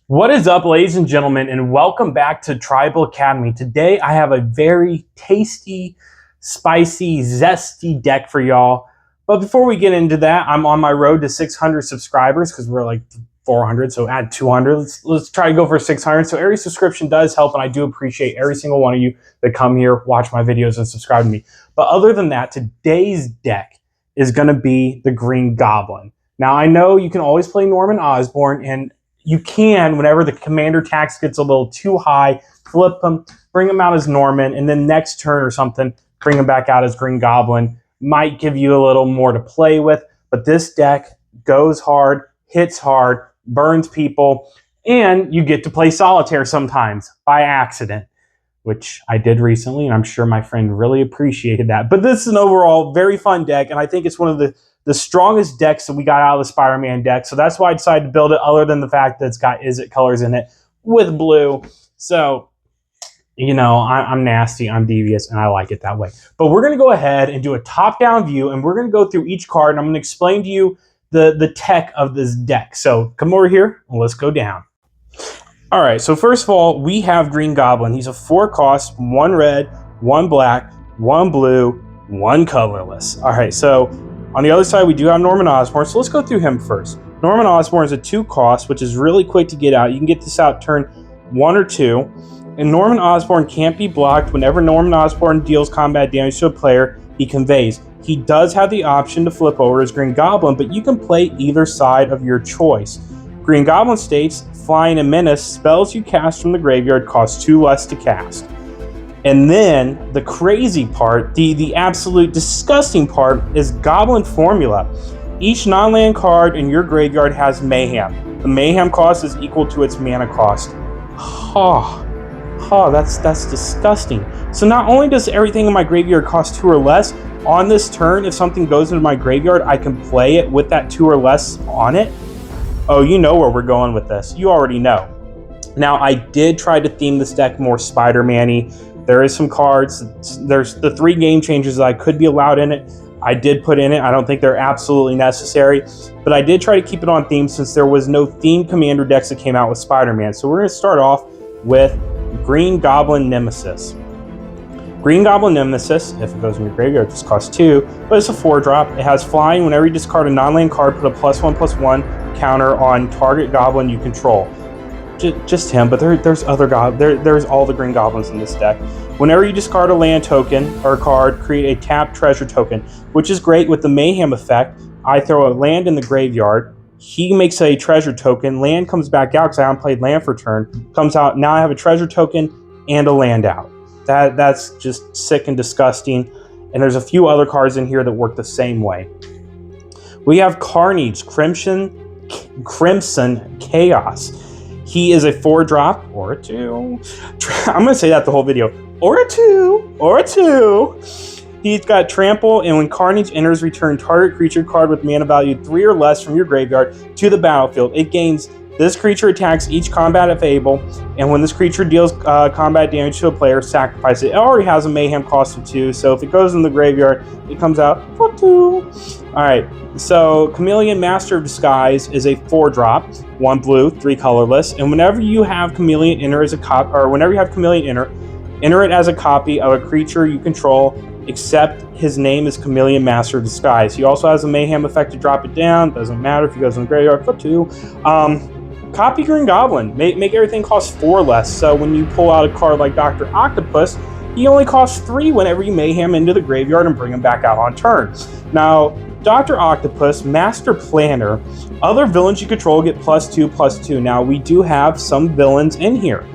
What is up, ladies and gentlemen, and welcome back to Tribal Academy. Today I have a very tasty, spicy, zesty deck for y'all. But before we get into that, I'm on my road to 600 subscribers because we're like 400, so add 200. Let's try to go for 600. So every subscription does help, and I do appreciate every single one of you that come here, watch my videos, and subscribe to me. But other than that, today's deck is going to be the Green Goblin. Now, I know you can always play Norman Osborn, and you can, whenever the commander tax gets a little too high, flip him, bring him out as Norman, and then next turn or something, bring him back out as Green Goblin. Might give you a little more to play with, but this deck goes hard, hits hard, burns people, and you get to play solitaire sometimes by accident, which I did recently, and I'm sure my friend really appreciated that. But this is an overall very fun deck, and I think it's one of the strongest decks that we got out of the Spider-Man deck. So that's why I decided to build it, other than the fact that it's got Is-It colors in it with blue. So, you know, I'm nasty, I'm devious, and I like it that way. But we're going to go ahead and do a top-down view, and we're going to go through each card, and I'm going to explain to you the tech of this deck. So come over here, and let's go down. All right, so first of all, we have Green Goblin. He's a 4-cost, 1 red, 1 black, 1 blue, 1 colorless. All right, so on the other side, we do have Norman Osborn, so let's go through him first. Norman Osborn is a 2-cost, which is really quick to get out. You can get this out turn 1 or 2. And Norman Osborn can't be blocked. Whenever Norman Osborn deals combat damage to a player, he conveys. He does have the option to flip over as Green Goblin, but you can play either side of your choice. Green Goblin states, Flying and Menace, spells you cast from the graveyard cost 2 less to cast. And then the crazy part, the absolute disgusting part, is Goblin Formula. Each non-land card in your graveyard has Mayhem. The Mayhem cost is equal to its mana cost. That's disgusting. So not only does everything in my graveyard cost 2 or less, on this turn, if something goes into my graveyard, I can play it with that 2 or less on it. Oh, you know where we're going with this. You already know. Now, I did try to theme this deck more Spider-Man-y. There is some cards. There's the 3 game changers that I could be allowed in it. I did put in it. I don't think they're absolutely necessary, but I did try to keep it on theme since there was no themed commander decks that came out with Spider-Man. So we're going to start off with Green Goblin Nemesis. Green Goblin Nemesis, if it goes in your graveyard, this costs 2, but it's a 4-drop. It has flying. Whenever you discard a non-land card, put a +1/+1 counter on target goblin you control. Just him, but there's other there's all the Green Goblins in this deck. Whenever you discard a land token or card, create a tapped treasure token, which is great with the Mayhem effect. I throw a land in the graveyard, he makes a treasure token, land comes back out because I haven't played land for turn, comes out, now I have a treasure token and a land out. That's just sick and disgusting, and there's a few other cards in here that work the same way. We have Carnage, Crimson Chaos. He is a 4-drop, or a 2. I'm going to say that the whole video. Or a 2. He's got Trample, and when Carnage enters, return target creature card with mana value 3 or less from your graveyard to the battlefield. It gains, this creature attacks each combat if able, and when this creature deals combat damage to a player, sacrifice it. It already has a Mayhem cost of 2, so if it goes in the graveyard, it comes out for 2. Alright, so Chameleon Master of Disguise is a 4-drop, 1 blue, 3 colorless, and whenever you have Chameleon enter as a copy, or whenever you have Chameleon enter it as a copy of a creature you control, except his name is Chameleon Master of Disguise. He also has a Mayhem effect to drop it down. Doesn't matter if he goes in the graveyard for 2. Copy Green Goblin. Make everything cost 4 less. So when you pull out a card like Dr. Octopus, he only costs 3 whenever you Mayhem into the graveyard and bring him back out on turn. Now, Dr. Octopus, Master Planner, other villains you control get +2/+2. Now, we do have some villains in here.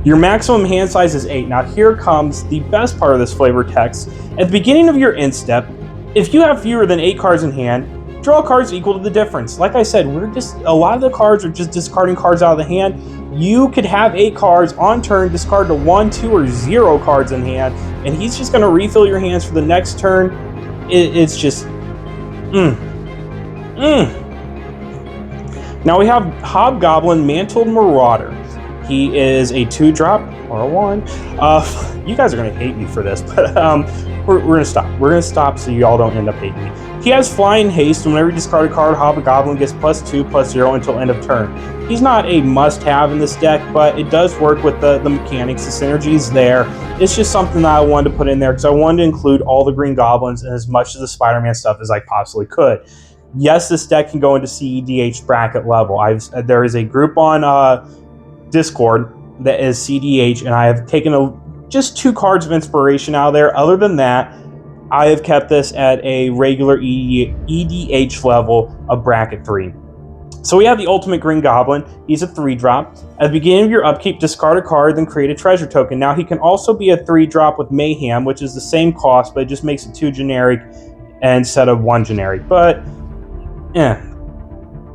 Your maximum hand size is 8. Now, here comes the best part of this flavor text. At the beginning of your end step, if you have fewer than 8 cards in hand, draw cards equal to the difference. Like I said, a lot of the cards are just discarding cards out of the hand. You could have 8 cards on turn, discard to 1, 2, or 0 cards in hand, and he's just going to refill your hands for the next turn. It's just, Now we have Hobgoblin Mantled Marauder. He is a 2-drop, or a 1. You guys are going to hate me for this, but we're going to stop. We're going to stop so y'all don't end up hating me. He has Flying Haste, and whenever you discard a card, Goblin gets +2/+0 until end of turn. He's not a must-have in this deck, but it does work with the mechanics. The synergy is there. It's just something that I wanted to put in there because I wanted to include all the Green Goblins and as much of the Spider-Man stuff as I possibly could. Yes, this deck can go into CEDH bracket level. There is a group on Discord that is CDH, and I have taken just 2 cards of inspiration out of there. Other than that, I have kept this at a regular EDH level of bracket 3. So we have the Ultimate Green Goblin. He's a 3-drop. At the beginning of your upkeep, discard a card, then create a treasure token. Now he can also be a 3-drop with Mayhem, which is the same cost, but it just makes it 2 generic instead of 1 generic. But,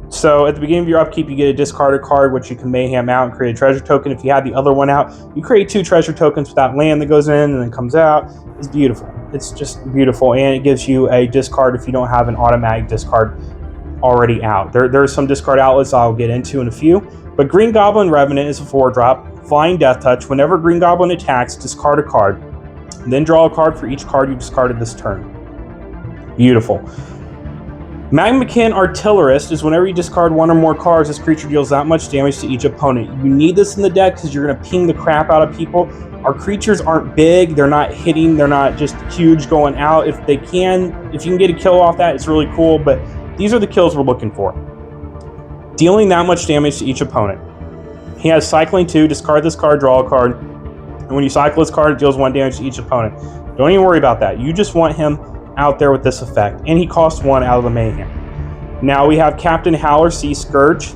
So at the beginning of your upkeep, you get a discarded card, which you can Mayhem out and create a treasure token. If you had the other one out, you create 2 treasure tokens with that land that goes in and then comes out. It's beautiful. It's just beautiful, and it gives you a discard if you don't have an automatic discard already out. There are some discard outlets I'll get into in a few, but Green Goblin Revenant is a 4-drop. Flying Death Touch. Whenever Green Goblin attacks, discard a card. Then draw a card for each card you discarded this turn. Beautiful. Magmakin Artillerist is whenever you discard 1 or more cards, this creature deals that much damage to each opponent. You need this in the deck because you're going to ping the crap out of people. Our creatures aren't big, they're not hitting, they're not just huge going out. If you can get a kill off that, it's really cool, but these are the kills we're looking for. Dealing that much damage to each opponent. He has Cycling 2, discard this card, draw a card, and when you cycle this card, it deals 1 damage to each opponent. Don't even worry about that. You just want him out there with this effect, and he costs 1 out of the Mayhem. Now we have Captain Howler Sea Scourge.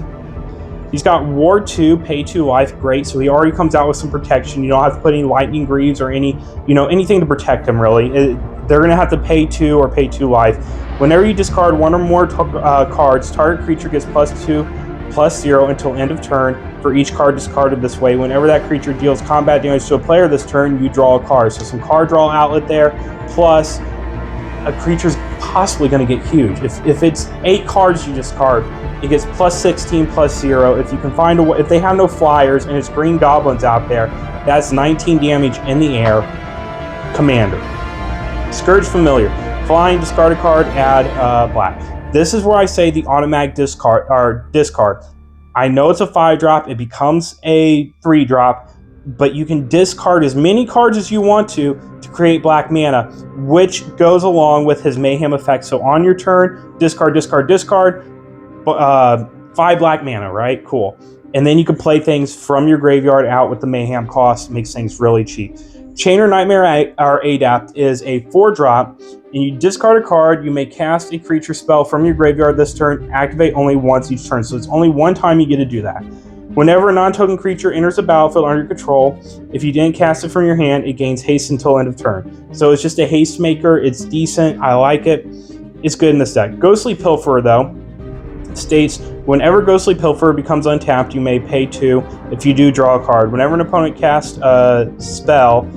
He's got Ward 2, pay 2 life, great, so he already comes out with some protection. You don't have to put any Lightning Greaves or anything to protect him, really. They're going to have to pay 2 or pay 2 life. Whenever you discard 1 or more cards, target creature gets +2/+0 until end of turn for each card discarded this way. Whenever that creature deals combat damage to a player this turn, you draw a card. So some card draw outlet there, plus a creature's possibly going to get huge. If it's 8 cards you discard, it gets +16/+0. If you can find if they have no flyers and it's Green Goblins out there, that's 19 damage in the air. Commander. Scourge Familiar. Flying, discard a card, add black. This is where I say the automatic discard. I know it's a 5-drop, it becomes a 3-drop, but you can discard as many cards as you want to create black mana, which goes along with his Mayhem effect. So on your turn, discard, 5 black mana, right? Cool. And then you can play things from your graveyard out with the Mayhem cost, makes things really cheap. Chainer Nightmare Adapt is a 4-drop, and you discard a card, you may cast a creature spell from your graveyard this turn, activate only once each turn, so it's only 1 time you get to do that. Whenever a non-token creature enters the battlefield under your control, if you didn't cast it from your hand, it gains haste until end of turn. So it's just a haste maker, it's decent, I like it, it's good in this deck. Ghostly Pilferer, though, states, whenever Ghostly Pilferer becomes untapped, you may pay 2. If you do, draw a card. Whenever an opponent casts a spell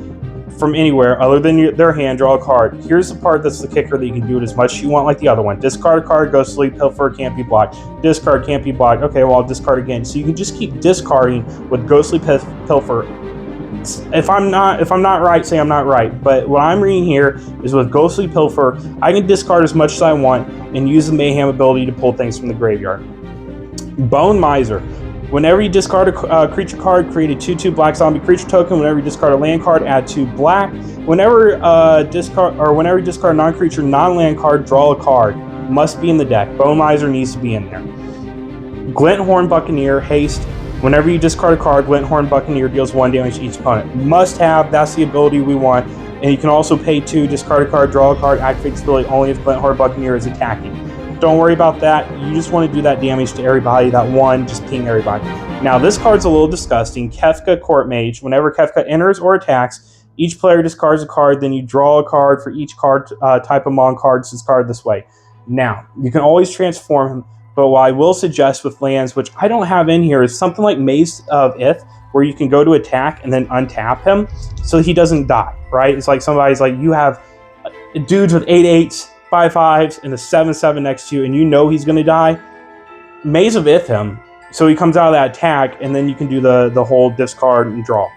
from anywhere other than their hand, draw a card. Here's the part that's the kicker that you can do it as much as you want like the other one. Discard a card, Ghostly Pilferer can't be blocked. Discard, can't be blocked. Okay, well, I'll discard again. So you can just keep discarding with Ghostly Pilferer. If I'm not right, say I'm not right. But what I'm reading here is with Ghostly Pilferer, I can discard as much as I want and use the Mayhem ability to pull things from the graveyard. Bone Miser. Whenever you discard a creature card, create a 2/2 black zombie creature token. Whenever you discard a land card, add 2 black. Whenever you discard a non-creature, non-land card, draw a card. Must be in the deck. Bone Miser needs to be in there. Glinthorn Buccaneer, haste. Whenever you discard a card, Glinthorn Buccaneer deals 1 damage to each opponent. Must have, that's the ability we want. And you can also pay 2, discard a card, draw a card, activate this ability only if Glinthorn Buccaneer is attacking. Don't worry about that. You just want to do that damage to everybody. That 1, just ping everybody. Now, this card's a little disgusting. Kefka Court Mage. Whenever Kefka enters or attacks, each player discards a card, then you draw a card for each card type among cards discarded this way. Now, you can always transform him, but what I will suggest with lands, which I don't have in here, is something like Maze of Ith, where you can go to attack and then untap him so he doesn't die, right? It's like somebody's like, you have dudes with 8/8s, 5/5s, and a 7/7 next to you, and you know he's going to die. Maze of Ith him, so he comes out of that attack, and then you can do the whole discard and draw.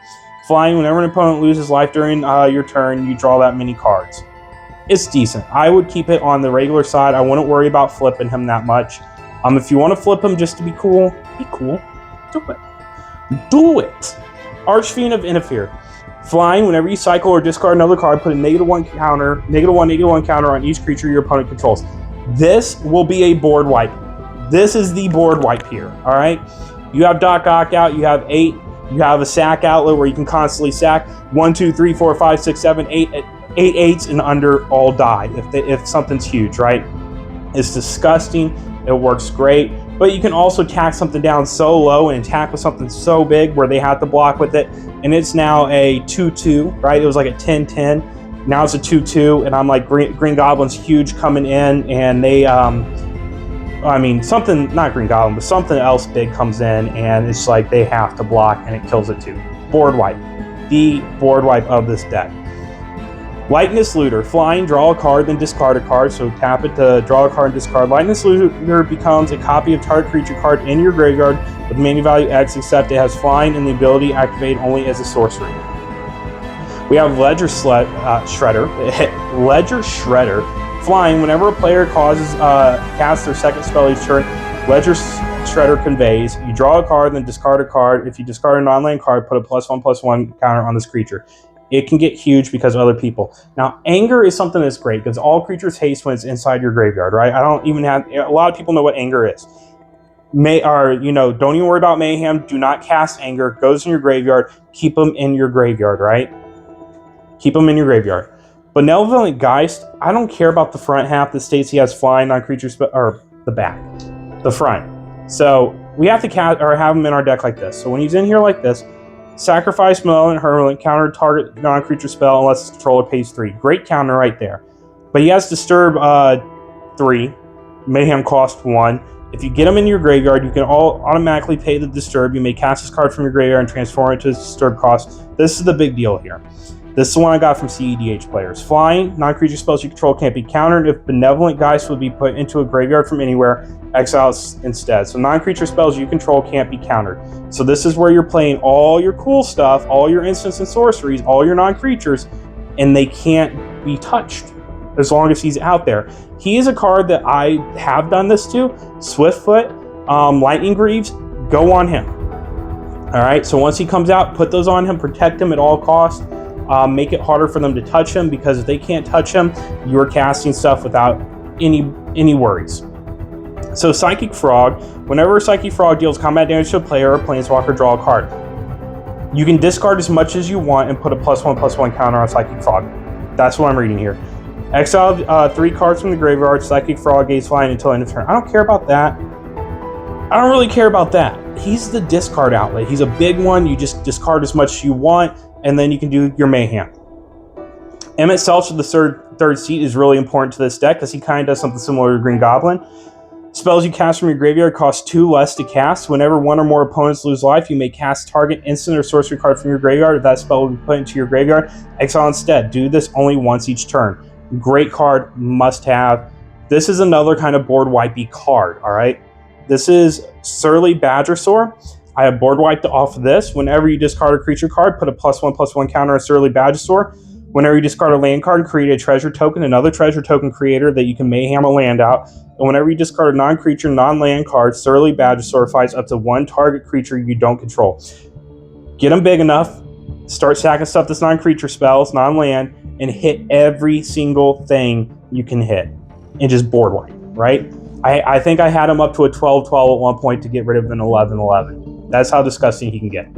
Flying, whenever an opponent loses life during your turn, you draw that many cards. it's decent. I would keep it on the regular side. I wouldn't worry about flipping him that much. If you want to flip him just to be cool. Do it. Do it. Archfiend of Interfere. Flying, whenever you cycle or discard another card, put a -1 counter, -1 counter on each creature your opponent controls. This will be a board wipe. This is the board wipe here, all right? You have Doc Ock out, you have 8, you have a sack outlet where you can constantly sack 1, 2, 3, 4, 5, 6, 7, 8, 8 8s and under all die if something's huge, right? It's disgusting. It works great. But you can also tack something down so low and attack with something so big where they have to block with it. And it's now a 2-2, right? It was like a 10-10. Now it's a 2-2. And I'm like, Green Goblin's huge coming in. And they, something, not Green Goblin, but something else big comes in. And it's like they have to block and it kills it too. Board wipe. The board wipe of this deck. Lightness Looter. Flying, draw a card, then discard a card. So tap it to draw a card and discard. Lightness Looter becomes a copy of target creature card in your graveyard with mana value X, except it has flying and the ability activate only as a sorcery. We have Ledger Shredder. Ledger Shredder. Flying, whenever a player casts their second spell each turn, Ledger Shredder conveys. You draw a card, then discard a card. If you discard a non-land card, put a +1/+1 counter on this creature. It can get huge because of other people. Now, Anger is something that's great because all creatures haste when it's inside your graveyard, right? I don't even have... A lot of people know what Anger is. Don't even worry about Mayhem. Do not cast Anger. Goes in your graveyard. Keep them in your graveyard, right? Keep them in your graveyard. Benevolent Geist, I don't care about the front half that states he has flying on creatures, or the back. The front. So, we have to have him in our deck like this. So, when he's in here like this, sacrifice Malevolent Hermit, counter target non-creature spell unless the controller pays 3. Great counter right there. But he has Disturb 3. Mayhem cost 1. If you get him in your graveyard, you can automatically pay the Disturb. You may cast this card from your graveyard and transform it to Disturb cost. This is the big deal here. This is the one I got from CEDH players. Flying, non-creature spells you control can't be countered. If Benevolent Geist would be put into a graveyard from anywhere, exile instead. So non-creature spells you control can't be countered. So this is where you're playing all your cool stuff, all your instants and sorceries, all your non-creatures, and they can't be touched as long as he's out there. He is a card that I have done this to. Swiftfoot, Lightning Greaves, go on him. All right, so once he comes out, put those on him, protect him at all costs. Make it harder for them to touch him, because if they can't touch him, you're casting stuff without any worries. So Psychic Frog, whenever a Psychic Frog deals combat damage to a player or planeswalker, draw a card. You can discard as much as you want and put a +1/+1 counter on Psychic Frog. That's what I'm reading here. Exile 3 cards from the graveyard. Psychic Frog gains flying until end of turn. I don't care about that. I don't really care about that. He's the discard outlet. He's a big one. You just discard as much as you want, and then you can do your Mayhem. Emmett Selch to the third seat is really important to this deck because he kind of does something similar to Green Goblin. Spells you cast from your graveyard cost 2 less to cast. Whenever one or more opponents lose life, you may cast target instant or sorcery card from your graveyard. If that spell will be put into your graveyard, exile instead. Do this only once each turn. Great card, must have. This is another kind of board wipey card, all right? This is Surly Badgersaur. I have board wiped off of this. Whenever you discard a creature card, put a +1/+1 counter on Surly Badgersaur. Whenever you discard a land card, create a treasure token, another treasure token creator that you can Mayhem a land out. And whenever you discard a non-creature, non-land card, Surly Badgersaur fights up to 1 target creature you don't control. Get them big enough, start stacking stuff that's non-creature spells, non-land, and hit every single thing you can hit. And just board wipe, right? I think I had him up to a 12-12 at one point to get rid of an 11-11. That's how disgusting he can get.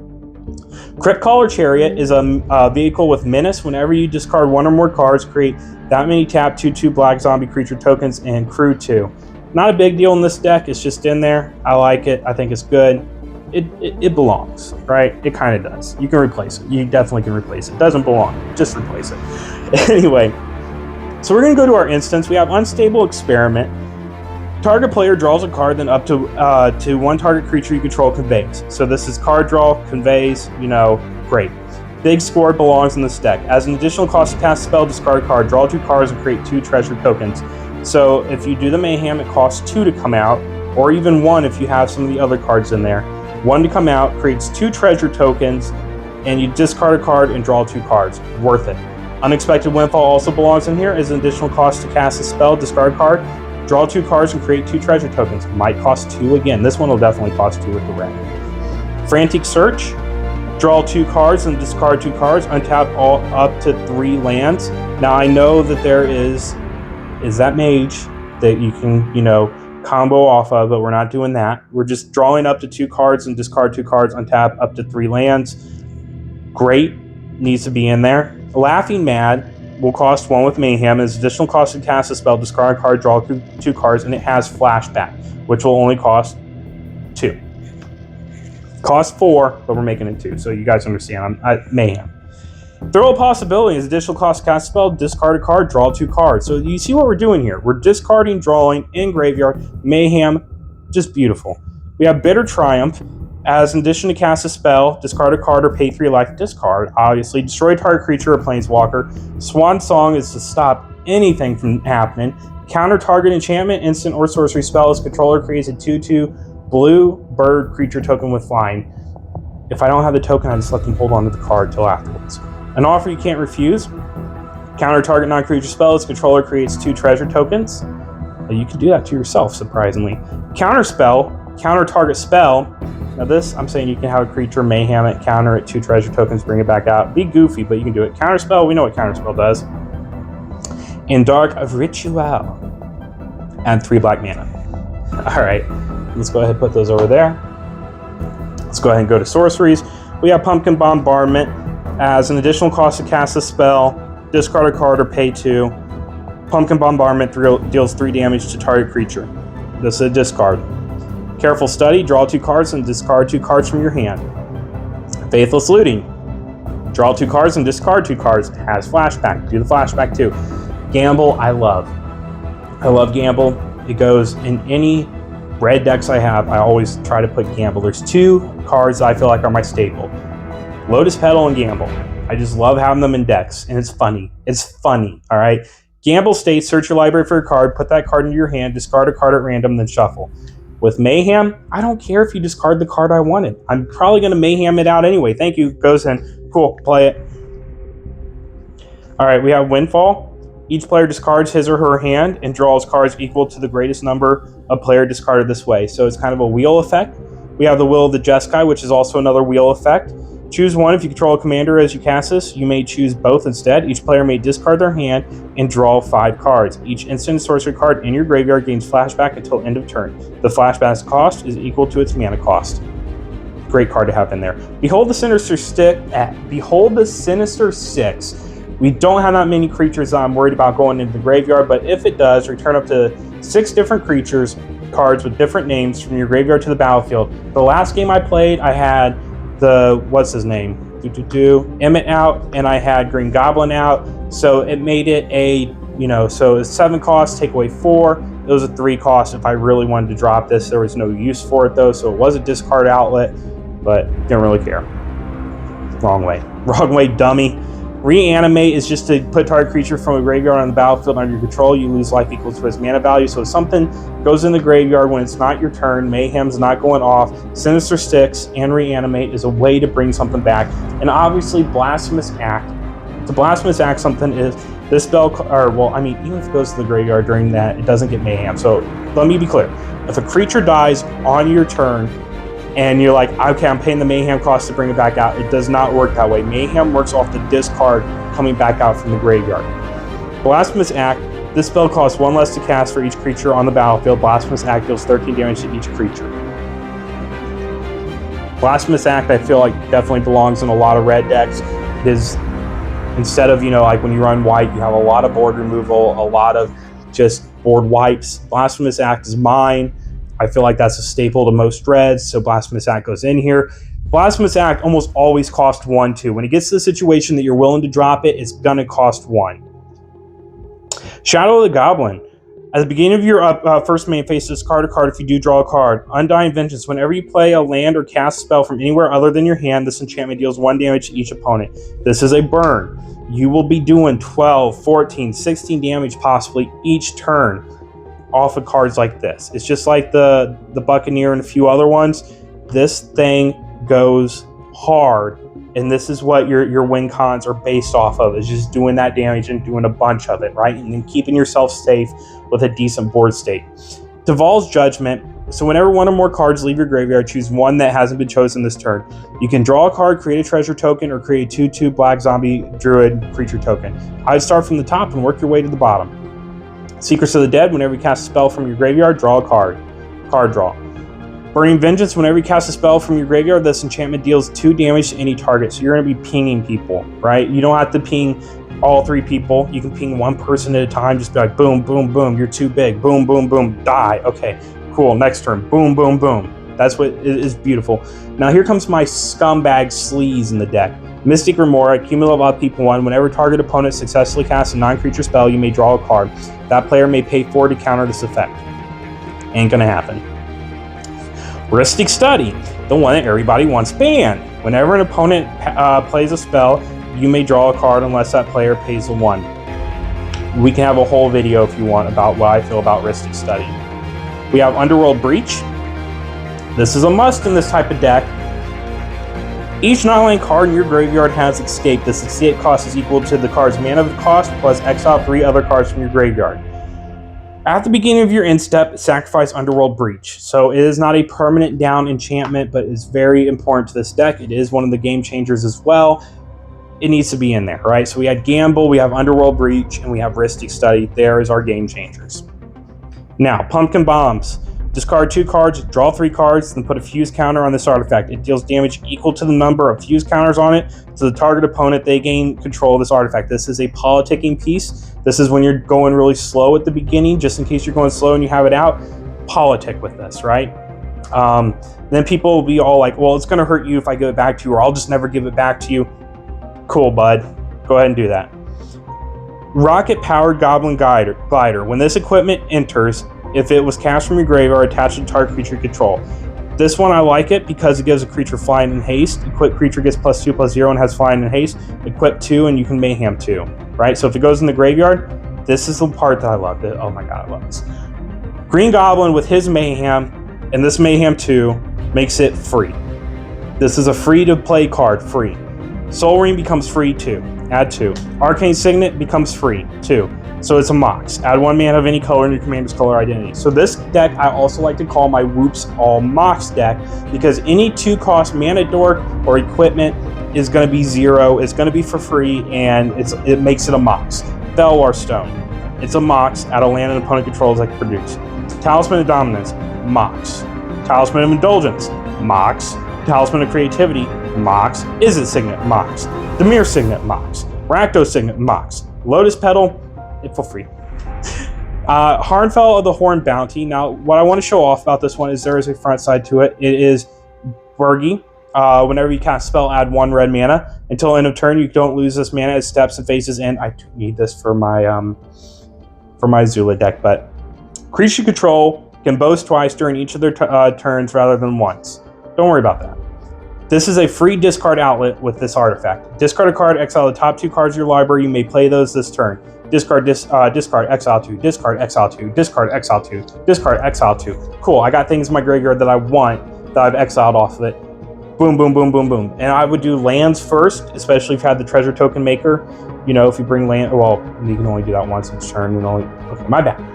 Crypt Caller Chariot is a vehicle with menace. Whenever you discard 1 or more cards, create that many tap 2/2 black zombie creature tokens and crew 2. Not a big deal in this deck. It's just in there. I like it. I think it's good. It belongs, right? It kind of does. You can replace it. You definitely can replace it. It doesn't belong. Just replace it. Anyway, so we're going to go to our instance. We have Unstable Experiment. Target player draws a card, then up to 1 target creature you control conveys. So this is card draw, conveys, great. Big score belongs in this deck. As an additional cost to cast a spell, discard a card, draw 2 cards, and create 2 treasure tokens. So if you do the Mayhem, it costs 2 to come out, or even 1 if you have some of the other cards in there. 1 to come out, creates 2 treasure tokens, and you discard a card and draw 2 cards. Worth it. Unexpected Windfall also belongs in here. Is an additional cost to cast a spell, discard a card, draw 2 cards, and create 2 treasure tokens. Might cost 2 again. This one will definitely cost 2 with the red. Frantic Search. Draw 2 cards and discard 2 cards. Untap all up to 3 lands. Now I know that there is that mage that you can, combo off of, but we're not doing that. We're just drawing up to 2 cards and discard 2 cards, untap up to 3 lands. Great, needs to be in there. Laughing Mad will cost 1 with Mayhem. It's additional cost to cast a spell, discard a card, draw 2 cards, and it has Flashback, which will only cost 2. Cost 4, but we're making it 2, so you guys understand. Mayhem. Throw a Possibility is additional cost to cast a spell, discard a card, draw 2 cards. So you see what we're doing here. We're discarding, drawing in graveyard. Mayhem, just beautiful. We have Bitter Triumph. As an addition to cast a spell, discard a card or pay 3 life, discard. Obviously, destroy target creature or planeswalker. Swan Song is to stop anything from happening. Counter target enchantment, instant, or sorcery spell. As controller creates a 2/2 blue bird creature token with flying. If I don't have the token, I just let them hold on to the card till afterwards. An offer you can't refuse. Counter target non-creature spell. Its controller creates 2 treasure tokens. You can do that to yourself, surprisingly. Counter spell, counter target spell. Now this, I'm saying you can have a creature Mayhem it, counter it, 2 treasure tokens, bring it back out. Be goofy, but you can do it. Counter spell, we know what counter spell does. In Dark of Ritual. And 3 black mana. Alright, let's go ahead and put those over there. Let's go ahead and go to sorceries. We have Pumpkin Bombardment. As an additional cost to cast a spell, discard a card or pay 2. Pumpkin Bombardment deals 3 damage to target creature. This is a discard. Careful Study, draw 2 cards and discard 2 cards from your hand. Faithless Looting, draw 2 cards and discard 2 cards. It has Flashback, do the Flashback too. Gamble, I love Gamble. It goes in any red decks I have. I always try to put Gamble. There's 2 cards I feel like are my staple. Lotus Petal and Gamble. I just love having them in decks, and it's funny. All right? Gamble states, search your library for a card, put that card into your hand, discard a card at random, then shuffle. With Mayhem, I don't care if you discard the card I wanted. I'm probably going to Mayhem it out anyway. Thank you. Goes in. Cool. Play it. All right, we have Windfall. Each player discards his or her hand and draws cards equal to the greatest number of player discarded this way. So it's kind of a wheel effect. We have the Will of the Jeskai, which is also another wheel effect. Choose one. If you control a commander as you cast this, you may choose both instead. Each player may discard their hand and draw 5 cards. Each instant sorcery card in your graveyard gains flashback until end of turn. The flashback's cost is equal to its mana cost. Great card to have in there. Behold the Sinister Six. We don't have that many creatures that I'm worried about going into the graveyard, but if it does, return up to 6 different creatures, cards with different names from your graveyard to the battlefield. The last game I played, I had what's his name? Emmett out, and I had Green Goblin out, so it made it so it's 7 costs, take away 4. It was a 3 cost if I really wanted to drop this. There was no use for it though, so it was a discard outlet, but didn't really care. Wrong way, dummy. Reanimate is just to put target creature from a graveyard on the battlefield under your control. You lose life equal to its mana value. So if something goes in the graveyard when it's not your turn, Mayhem's not going off, Sinister Six and Reanimate is a way to bring something back. And obviously Blasphemous Act. To Blasphemous Act something is this spell, even if it goes to the graveyard during that, it doesn't get Mayhem. So let me be clear. If a creature dies on your turn, and you're like, okay, I'm paying the Mayhem cost to bring it back out. It does not work that way. Mayhem works off the discard coming back out from the graveyard. Blasphemous Act. This spell costs 1 less to cast for each creature on the battlefield. Blasphemous Act deals 13 damage to each creature. Blasphemous Act, I feel like, definitely belongs in a lot of red decks. It is, instead of, like when you run white, you have a lot of board removal, a lot of just board wipes. Blasphemous Act is mine. I feel like that's a staple to most dreads, so Blasphemous Act goes in here. Blasphemous Act almost always costs 1, too. When it gets to the situation that you're willing to drop it, it's going to cost 1. Shadow of the Goblin. At the beginning of your first main phase, discard a card if you do draw a card. Undying Vengeance. Whenever you play a land or cast a spell from anywhere other than your hand, this enchantment deals 1 damage to each opponent. This is a burn. You will be doing 12, 14, 16 damage possibly each turn off of cards like this. It's just like the Buccaneer and a few other ones. This thing goes hard and this is what your win cons are based off of, is just doing that damage and doing a bunch of it, right? And then keeping yourself safe with a decent board state. Devol's Judgment. So whenever one or more cards leave your graveyard, choose one that hasn't been chosen this turn. You can draw a card, create a treasure token, or create a 2/2 black zombie druid creature token. I would start from the top and work your way to the bottom. Secrets of the Dead. Whenever you cast a spell from your graveyard, draw a card. Card draw. Burning Vengeance. Whenever you cast a spell from your graveyard, this enchantment deals 2 damage to any target. So you're going to be pinging people, right? You don't have to ping all 3 people. You can ping one person at a time. Just be like, boom, boom, boom. You're too big. Boom, boom, boom. Die. Okay, cool. Next turn. Boom, boom, boom. That's what is beautiful. Now here comes my scumbag sleaze in the deck. Mystic Remora, cumulative upkeep 1. Whenever target opponent successfully casts a non-creature spell, you may draw a card. That player may pay 4 to counter this effect. Ain't gonna happen. Ristic Study, the one that everybody wants banned. Whenever an opponent plays a spell, you may draw a card unless that player pays a 1. We can have a whole video if you want about what I feel about Ristic Study. We have Underworld Breach. This is a must in this type of deck. Each non-land card in your graveyard has escape. This escape cost is equal to the card's mana cost plus exile 3 other cards from your graveyard. At the beginning of your end step, sacrifice Underworld Breach. So it is not a permanent down enchantment, but is very important to this deck. It is one of the game changers as well. It needs to be in there, right? So we had Gamble, we have Underworld Breach, and we have Ristic Study. There is our game changers. Now, Pumpkin Bombs. Discard 2 cards, draw 3 cards, then put a fuse counter on this artifact. It deals damage equal to the number of fuse counters on it to the target opponent. They gain control of this artifact. This is a politicking piece. This is when you're going really slow at the beginning, just in case you're going slow and you have it out. Politic with this, right? Then people will be all like, well, it's going to hurt you if I give it back to you, or I'll just never give it back to you. Cool, bud. Go ahead and do that. Rocket-powered Goblin Glider. When this equipment enters, if it was cast from your graveyard, attached to target creature control. This one I like it because it gives a creature flying and haste. Equipped creature gets +2/+0 and has flying and haste. Equip 2 and you can Mayhem 2. Right? So if it goes in the graveyard, this is the part that I love. Oh my god, I love this. Green Goblin with his Mayhem and this Mayhem 2 makes it free. This is a free-to-play card, free. Soul Ring becomes free 2. Add 2. Arcane Signet becomes free 2. So it's a Mox. Add 1 mana of any color in your commander's color identity. So this deck I also like to call my Whoops All Mox deck, because any 2-cost mana dork or equipment is going to be 0. It's going to be for free, and it makes it a Mox. Belwar Stone. It's a Mox. Add a land an opponent controls that can produce. Talisman of Dominance. Mox. Talisman of Indulgence. Mox. Talisman of Creativity. Mox. Izzet Signet. Mox. Dimir Signet. Mox. Rakdos Signet. Mox. Lotus Petal. For free. Harnfell of the Horn Bounty. Now, what I want to show off about this one is there is a front side to it. It is Burgy. Whenever you cast spell, add 1 red mana. Until end of turn, you don't lose this mana as steps and phases in. I do need this for my Zula deck, but creature control can boast twice during each of their turns rather than once. Don't worry about that. This is a free discard outlet with this artifact. Discard a card, exile the top 2 cards of your library. You may play those this turn. Discard, discard, exile 2, discard, exile 2, discard, exile 2, discard, exile 2. Cool, I got things in my graveyard that I want that I've exiled off of it. Boom, boom, boom, boom, boom. And I would do lands first, especially if you had the treasure token maker. You know, if you bring land, well, you can only do that once each turn. Okay, my bad.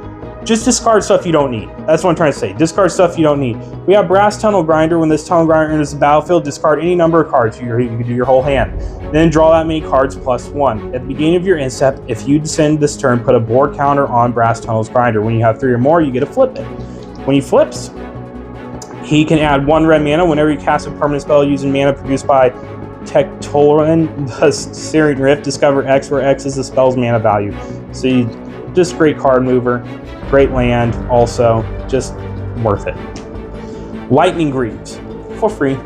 Just discard stuff you don't need. That's what I'm trying to say. Discard stuff you don't need. We have Brass Tunnel Grinder. When this Tunnel Grinder enters the battlefield, discard any number of cards. You can do your whole hand. Then draw that many cards +1. At the beginning of your end step, if you descend this turn, put a board counter on Brass Tunnel's Grinder. When you have 3 or more, you get to flip it. When he flips, he can add 1 red mana whenever you cast a permanent spell using mana produced by Tectoran, the Searing Rift. Discover X, where X is the spell's mana value. So just great card mover. Great land, also, just worth it. Lightning Greaves, for free.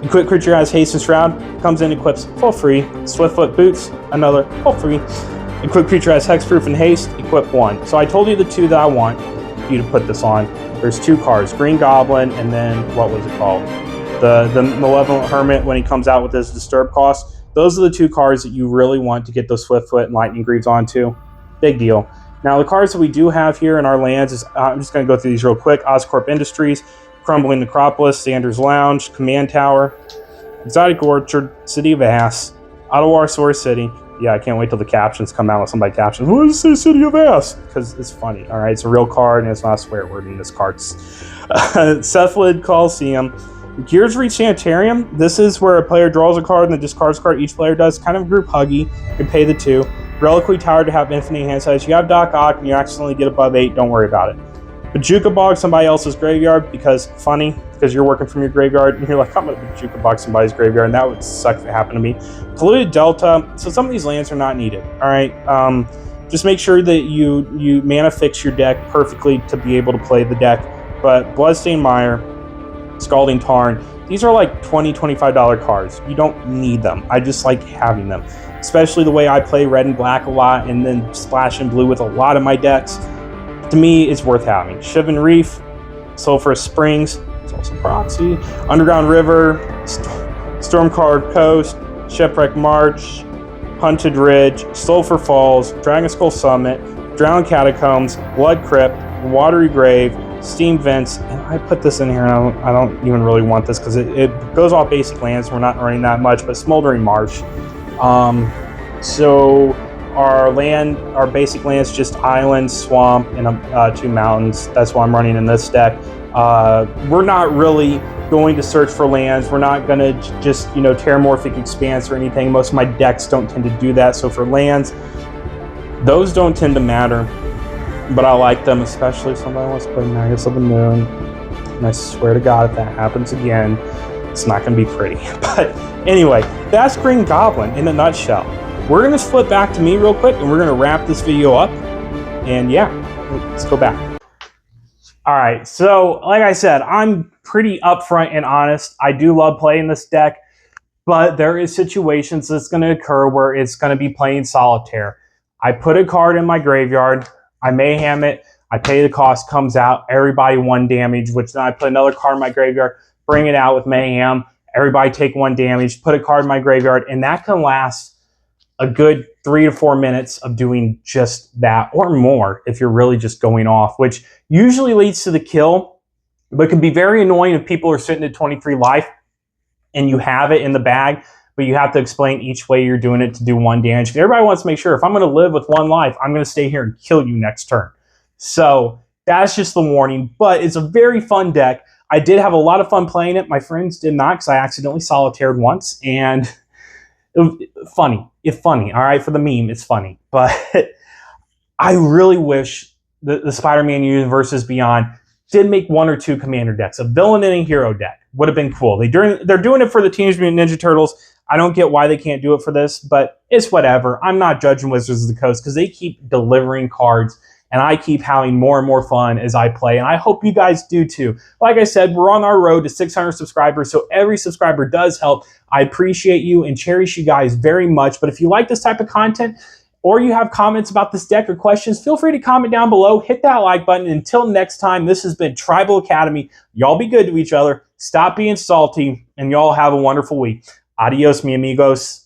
Equipped creature has Haste and Shroud, comes in, equips, for free. Swiftfoot Boots, another, for free. Equipped creature has Hexproof and Haste, equip 1. So I told you the 2 that I want you to put this on. There's 2 cards, Green Goblin, and then, what was it called? The Malevolent Hermit, when he comes out with his Disturb cost. Those are the 2 cards that you really want to get those Swiftfoot and Lightning Greaves onto. Big deal. Now, the cards that we do have here in our lands is, I'm just going to go through these real quick. Oscorp Industries, Crumbling Necropolis, Xander's Lounge, Command Tower. Exotic Orchard, City of Ass, Ottawa Source City. Yeah, I can't wait till the captions come out with somebody captions. What does it say, City of Ass? Because it's funny, all right? It's a real card, and it's not a swear word in this cards. Cephalid Coliseum. Gears Reach Sanitarium. This is where a player draws a card and then discards a card each player does. Kind of a group huggy. You can pay the 2. Reliquary Tower to have infinite hand size. You have Doc Ock and you accidentally get above 8. Don't worry about it. Bajuka Bog somebody else's graveyard because you're working from your graveyard and you're like, I'm going to Bajuka Bog somebody's graveyard, and that would suck if it happened to me. Polluted Delta. So some of these lands are not needed. All right. Just make sure that you mana fix your deck perfectly to be able to play the deck. But Bloodstained Mire, Scalding Tarn, these are like $20, $25 cards. You don't need them. I just like having them, especially the way I play red and black a lot and then splash and blue with a lot of my decks. To me, it's worth having. Shivan Reef, Sulphurous Springs, it's also Proxy, Underground River, Stormcard Coast, Shipwreck March, Hunted Ridge, Sulphur Falls, Dragon Skull Summit, Drowned Catacombs, Blood Crypt, Watery Grave, Steam Vents, and I put this in here, and I don't even really want this because it goes off basic lands. We're not running that much, but Smoldering Marsh. So our basic lands just island, swamp, and 2 mountains. That's what I'm running in this deck. We're not really going to search for lands. We're not going to just, Terramorphic Expanse or anything. Most of my decks don't tend to do that. So for lands, those don't tend to matter. But I like them, especially if somebody wants to play Magus of the Moon. And I swear to God, if that happens again, it's not going to be pretty. But anyway, that's Green Goblin in a nutshell. We're going to flip back to me real quick, and we're going to wrap this video up. And yeah, let's go back. All right, so like I said, I'm pretty upfront and honest. I do love playing this deck, but there is situations that's going to occur where it's going to be playing solitaire. I put a card in my graveyard, I mayhem it, I pay the cost, comes out, everybody 1 damage, which then I put another card in my graveyard, bring it out with mayhem, everybody take 1 damage, put a card in my graveyard, and that can last a good 3 to 4 minutes of doing just that, or more if you're really just going off, which usually leads to the kill, but can be very annoying if people are sitting at 23 life and you have it in the bag, but you have to explain each way you're doing it to do 1 damage. Everybody wants to make sure if I'm going to live with 1 life, I'm going to stay here and kill you next turn. So that's just the warning, but it's a very fun deck. I did have a lot of fun playing it. My friends did not because I accidentally solitaired once, and it was funny. It's funny, all right? For the meme, it's funny. But I really wish the Spider-Man Universes Beyond did make 1 or 2 commander decks. A villain and a hero deck would have been cool. They're doing it for the Teenage Mutant Ninja Turtles. I don't get why they can't do it for this, but it's whatever. I'm not judging Wizards of the Coast because they keep delivering cards, and I keep having more and more fun as I play, and I hope you guys do too. Like I said, we're on our road to 600 subscribers, so every subscriber does help. I appreciate you and cherish you guys very much, but if you like this type of content, or you have comments about this deck or questions, feel free to comment down below. Hit that like button. Until next time, this has been Tribal Academy. Y'all be good to each other. Stop being salty, and y'all have a wonderful week. Adios, mi amigos.